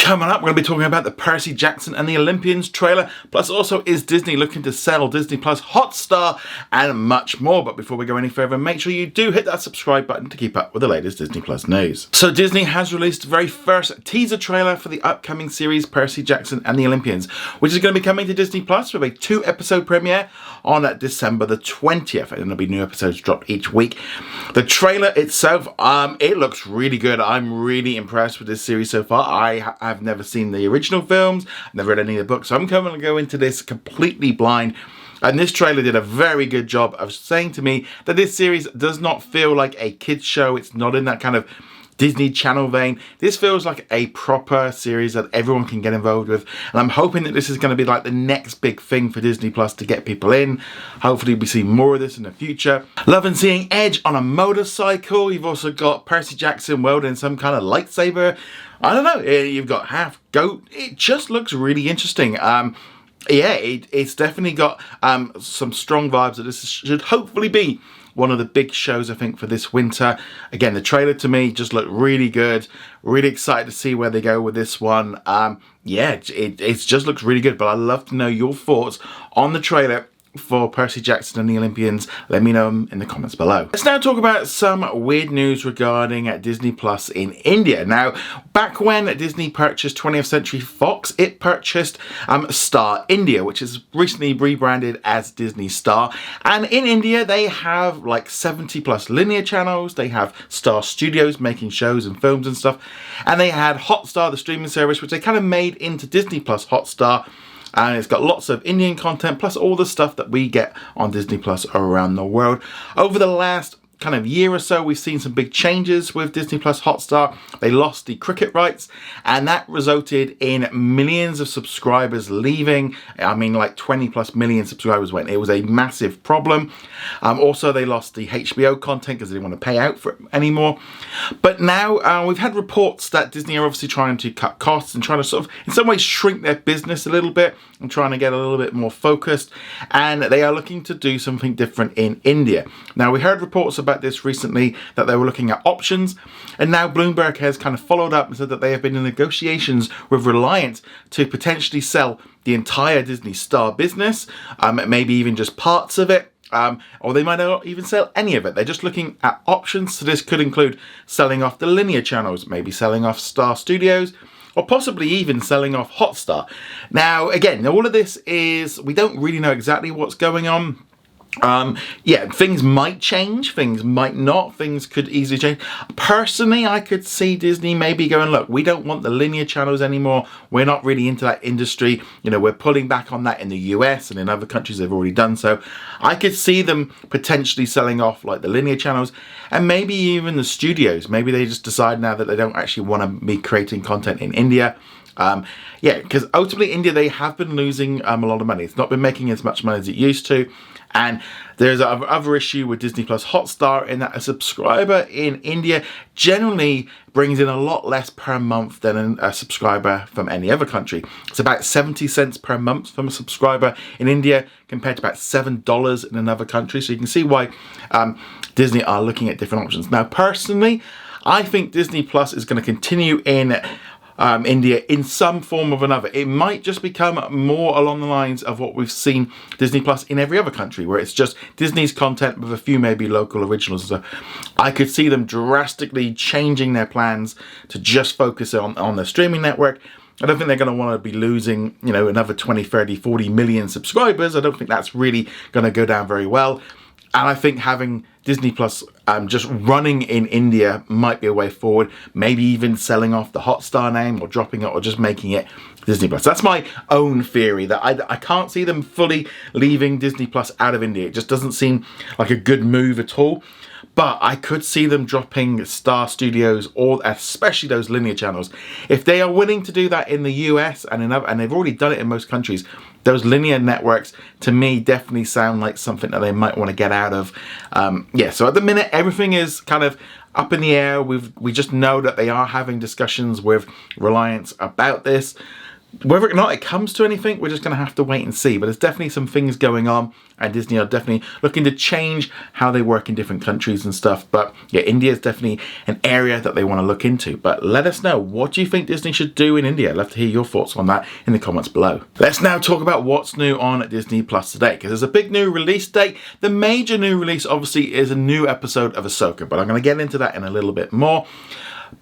Coming up, we're going to be talking about the Percy Jackson and the Olympians trailer, plus also is Disney looking to sell Disney Plus, Hotstar, and much more. But before we go any further, make sure you do hit that subscribe button to keep up with the latest Disney Plus news. So Disney has released the very first teaser trailer for the upcoming series Percy Jackson and the Olympians, which is going to be coming to Disney Plus with a 2-episode premiere on December the 20th, and there'll be new episodes dropped each week. The trailer itself, it looks really good. I'm really impressed with this series so far. I've never seen the original films, never read any of the books, so I'm going to go into this completely blind. And this trailer did a very good job of saying to me that this series does not feel like a kids show. It's not in that kind of Disney Channel vein. This feels like a proper series that everyone can get involved with, and I'm hoping that this is going to be like the next big thing for Disney Plus to get people in. Hopefully we see more of this in the future. Loving seeing Edge on a motorcycle. You've also got Percy Jackson wielding some kind of lightsaber. I don't know, you've got half goat. It just looks really interesting. Yeah, it's definitely got some strong vibes that this should hopefully be one of the big shows, I think, for this winter. Again, the trailer to me just looked really good. Really excited to see where they go with this one. Yeah, it just looks really good, but I'd love to know your thoughts on the trailer for Percy Jackson and the Olympians. Let me know them in the comments below. Let's now talk about some weird news regarding Disney Plus in India. Now, back when Disney purchased 20th Century Fox, it purchased Star India, which is recently rebranded as Disney Star. And in India, they have like 70 plus linear channels. They have Star Studios making shows and films and stuff. And they had Hotstar, the streaming service, which they kind of made into Disney Plus Hotstar. And it's got lots of Indian content, plus all the stuff that we get on Disney Plus around the world. Over the last kind of year or so, we've seen some big changes with Disney Plus Hotstar. They lost the cricket rights, and that resulted in millions of subscribers leaving. I mean, like 20 plus million subscribers went. It was a massive problem. Also, they lost the HBO content because they didn't want to pay out for it anymore. But now we've had reports that Disney are obviously trying to cut costs and trying to sort of, in some ways, shrink their business a little bit and trying to get a little bit more focused. And they are looking to do something different in India. Now, we heard reports about this recently that they were looking at options, and now Bloomberg has kind of followed up and said that they have been in negotiations with Reliance to potentially sell the entire Disney Star business, maybe even just parts of it. Or they might not even sell any of it. They're just looking at options. So this could include selling off the linear channels, maybe selling off Star Studios, or possibly even selling off Hotstar. Now, again, all of this is, we don't really know exactly what's going on. Yeah, things might change, things might not, things could easily change. Personally, I could see Disney maybe going, look, we don't want the linear channels anymore. We're not really into that industry. You know, we're pulling back on that in the US, and in other countries they've already done so. I could see them potentially selling off like the linear channels and maybe even the studios. Maybe they just decide now that they don't actually want to be creating content in India. Yeah, because ultimately India, they have been losing a lot of money. It's not been making as much money as it used to. And there's another issue with Disney Plus Hotstar in that a subscriber in India generally brings in a lot less per month than a subscriber from any other country. It's about 70 cents per month from a subscriber in India compared to about $7 in another country. So you can see why Disney are looking at different options. Now, personally, I think Disney Plus is going to continue in India in some form or another. It might just become more along the lines of what we've seen Disney Plus in every other country, where it's just Disney's content with a few maybe local originals. So I could see them drastically changing their plans to just focus on their streaming network. I don't think they're going to want to be losing, you know, another 20, 30, 40 million subscribers. I don't think that's really going to go down very well. And I think having Disney Plus just running in India might be a way forward. Maybe even selling off the Hotstar name or dropping it or just making it Disney Plus. That's my own theory, that I can't see them fully leaving Disney Plus out of India. It just doesn't seem like a good move at all. But I could see them dropping Star Studios, or especially those linear channels. If they are willing to do that in the US and they've already done it in most countries, those linear networks, to me, definitely sound like something that they might want to get out of. Yeah, so at the minute, everything is kind of up in the air. We just know that they are having discussions with Reliance about this. Whether or not it comes to anything, we're just going to have to wait and see. But there's definitely some things going on, and Disney are definitely looking to change how they work in different countries and stuff. But yeah, India is definitely an area that they want to look into. But let us know, what do you think Disney should do in India? I'd love to hear your thoughts on that in the comments below. Let's now talk about what's new on Disney Plus today, because there's a big new release date. The major new release obviously is a new episode of Ahsoka, but I'm going to get into that in a little bit more.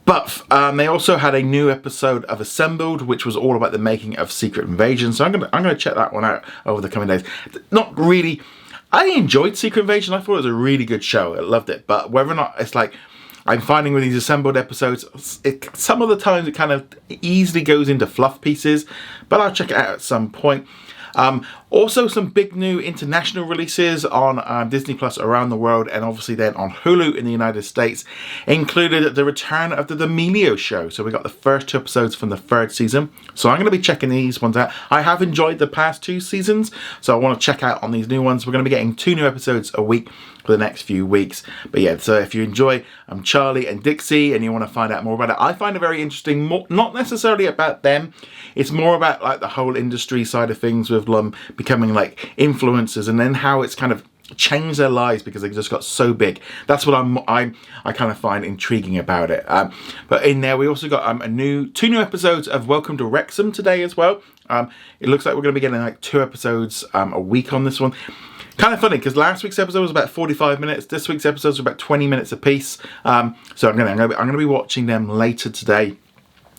But they also had a new episode of Assembled, which was all about the making of Secret Invasion. So I'm gonna check that one out over the coming days. Not really. I enjoyed Secret Invasion. I thought it was a really good show. I loved it. But whether or not it's like, I'm finding with these Assembled episodes, some of the times it kind of easily goes into fluff pieces. But I'll check it out at some point. Also some big new international releases on Disney Plus around the world, and obviously then on Hulu in the United States, included the return of the D'Amelio show. So we got the first 2 episodes from the 3rd season. So I'm going to be checking these ones out. I have enjoyed the past 2 seasons, so I want to check out on these new ones. We're going to be getting 2 new episodes a week for the next few weeks. But yeah, so if you enjoy Charlie and Dixie and you want to find out more about it, I find it very interesting. More, not necessarily about them, it's more about like the whole industry side of things with them becoming like influencers, and then how it's kind of changed their lives because they just got so big. That's what I kind of find intriguing about it. But in there we also got 2 new episodes of Welcome to Wrexham today as well. It looks like we're going to be getting like 2 episodes a week on this one. Kind of funny because last week's episode was about 45 minutes. This week's episodes are about 20 minutes a piece. So I'm gonna be watching them later today.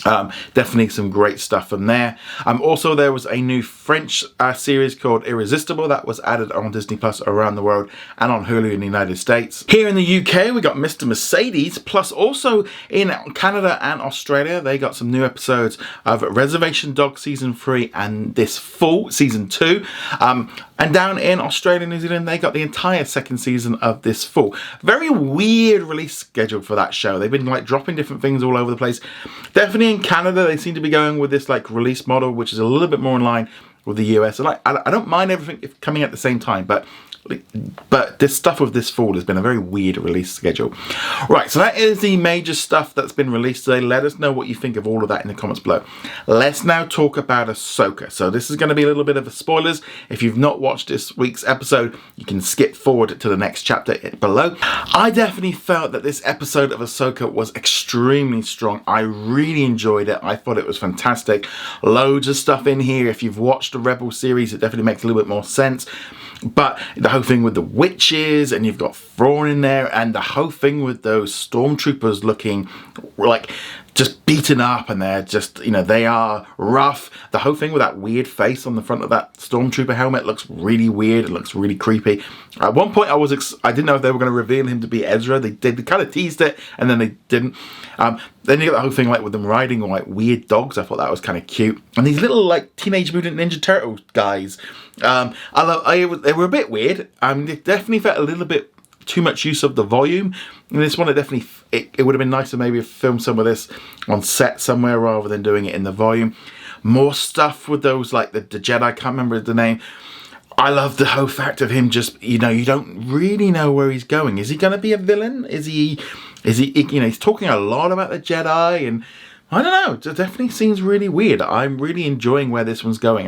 Definitely some great stuff from there. Also, there was a new French series called Irresistible that was added on Disney Plus around the world and on Hulu in the United States. Here in the UK, we got Mr. Mercedes, plus also in Canada and Australia, they got some new episodes of Reservation Dogs Season 3 and This Fall Season 2. And down in Australia and New Zealand, they got the entire 2nd season of This Fall. Very weird release schedule for that show. They've been like dropping different things all over the place. Definitely in Canada, they seem to be going with this like release model, which is a little bit more in line with the US. So, like, I don't mind everything coming at the same time, but this stuff with This Fall has been a very weird release schedule. Right, so that is the major stuff that's been released today. Let us know what you think of all of that in the comments below. Let's now talk about Ahsoka. So this is going to be a little bit of a spoilers. If you've not watched this week's episode, you can skip forward to the next chapter below. I definitely felt that this episode of Ahsoka was extremely strong. I really enjoyed it. I thought it was fantastic. Loads of stuff in here. If you've watched the Rebel series, it definitely makes a little bit more sense. But the whole thing with the witches, and you've got Thrawn in there, and the whole thing with those stormtroopers looking like just beaten up, and they're just, you know, they are rough. The whole thing with that weird face on the front of that stormtrooper helmet looks really weird. It looks really creepy. At one point, I didn't know if they were going to reveal him to be Ezra. They did. They kind of teased it, and then they didn't. Then you got the whole thing like with them riding like weird dogs. I thought that was kind of cute. And these little like Teenage Mutant Ninja Turtle guys. They were a bit weird. They definitely felt a little bit too much use of the volume. In this one, it would have been nicer maybe if filmed some of this on set somewhere rather than doing it in the volume. More stuff with those like the Jedi. I can't remember the name. I love the whole fact of him just, you know, you don't really know where he's going. Is he going to be a villain? Is he, you know, he's talking a lot about the Jedi, and I don't know, it definitely seems really weird. I'm really enjoying where this one's going.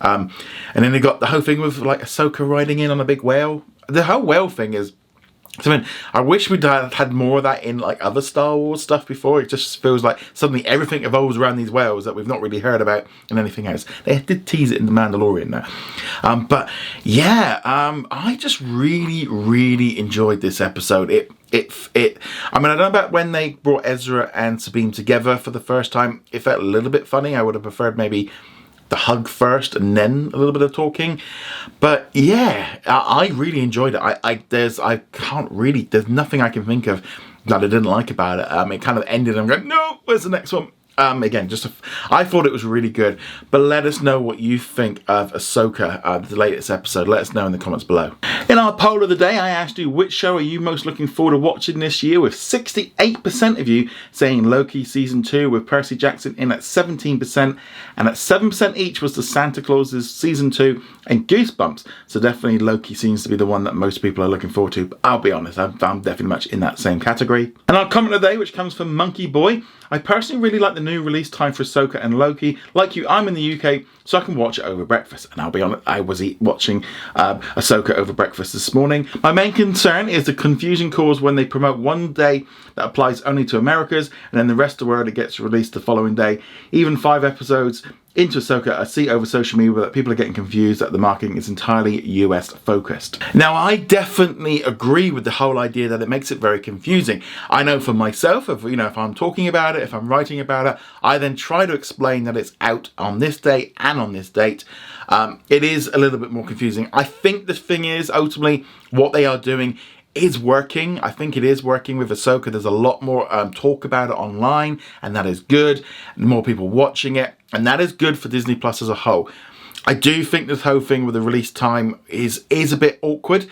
And then they got the whole thing with like Ahsoka riding in on a big whale. The whole whale thing is, I mean, I wish we'd had more of that in like other Star Wars stuff before. It just feels like suddenly everything evolves around these whales that we've not really heard about in anything else. They did tease it in The Mandalorian now. But yeah, I just really, really enjoyed this episode. I mean, I don't know about when they brought Ezra and Sabine together for the first time. It felt a little bit funny. I would have preferred maybe the hug first and then a little bit of talking. But yeah, I really enjoyed it. There's nothing I can think of that I didn't like about it. It kind of ended and I'm going, no, where's the next one? Again, I thought it was really good, but let us know what you think of Ahsoka, the latest episode. Let us know in the comments below. In our poll of the day, I asked you, which show are you most looking forward to watching this year, with 68% of you saying Loki Season 2, with Percy Jackson in at 17%, and at 7% each was the Santa Claus's Season 2 and Goosebumps. So definitely Loki seems to be the one that most people are looking forward to, but I'll be honest, I'm definitely much in that same category. And our comment of the day, which comes from Monkey Boy, I personally really like the new release time for Ahsoka and Loki. Like you, I'm in the UK, so I can watch it over breakfast. And I'll be honest, I was watching Ahsoka over breakfast this morning. My main concern is the confusion caused when they promote one day that applies only to Americas, and then the rest of the world it gets released the following day. Even 5 episodes into Ahsoka, I see over social media that people are getting confused that the marketing is entirely US focused. Now, I definitely agree with the whole idea that it makes it very confusing. I know for myself, if I'm talking about it, if I'm writing about it, I then try to explain that it's out on this day and on this date. It is a little bit more confusing. I think the thing is, ultimately, what they are doing is working. I think it is working with Ahsoka. There's a lot more talk about it online, and that is good. More people watching it, and that is good for Disney Plus as a whole. I do think this whole thing with the release time is a bit awkward.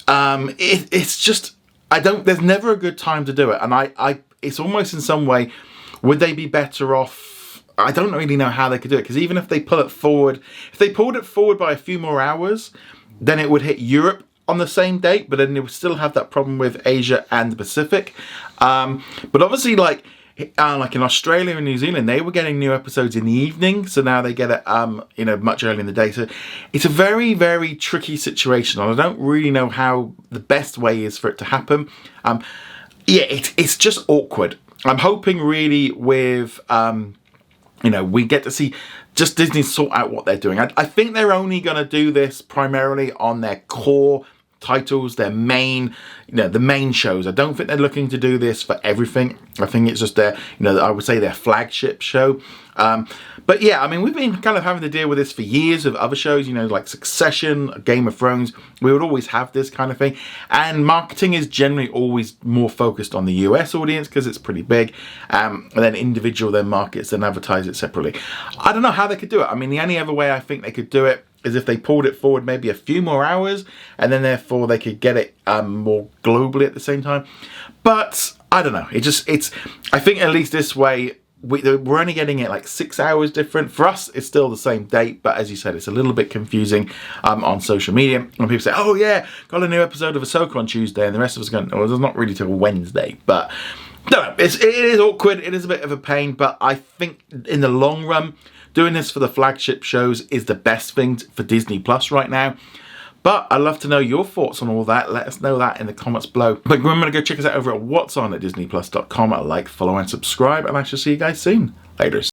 It's just, there's never a good time to do it, and it's almost in some way, would they be better off? I don't really know how they could do it, because even if they pulled it forward by a few more hours, then it would hit Europe on the same date, but then they would still have that problem with Asia and the Pacific. But obviously, like in Australia and New Zealand, they were getting new episodes in the evening, so now they get it much earlier in the day. So it's a very, very tricky situation, and I don't really know how the best way is for it to happen. It's just awkward. I'm hoping really with we get to see just Disney sort out what they're doing. I think they're only going to do this primarily on their core titles, their main, the main shows. I don't think they're looking to do this for everything. I think it's just their, I would say their flagship show. But yeah, I mean, we've been kind of having to deal with this for years with other shows, like Succession, Game of Thrones. We would always have this kind of thing. And marketing is generally always more focused on the US audience because it's pretty big. And then individual then markets then advertise it separately. I don't know how they could do it. I mean, the only other way I think they could do it is if they pulled it forward maybe a few more hours, and then therefore they could get it more globally at the same time. But I don't know. I think at least this way, we're only getting it like 6 hours different. For us, it's still the same date, but as you said, it's a little bit confusing on social media. When people say, oh yeah, got a new episode of Ahsoka on Tuesday, and the rest of us are going, well, it's not really till Wednesday. But no, it is awkward. It is a bit of a pain, but I think in the long run, doing this for the flagship shows is the best thing for Disney Plus right now. But I'd love to know your thoughts on all that. Let us know that in the comments below. But remember to go check us out over at what's on at disneyplus.com. Like, follow, and subscribe. And I shall see you guys soon. Laters.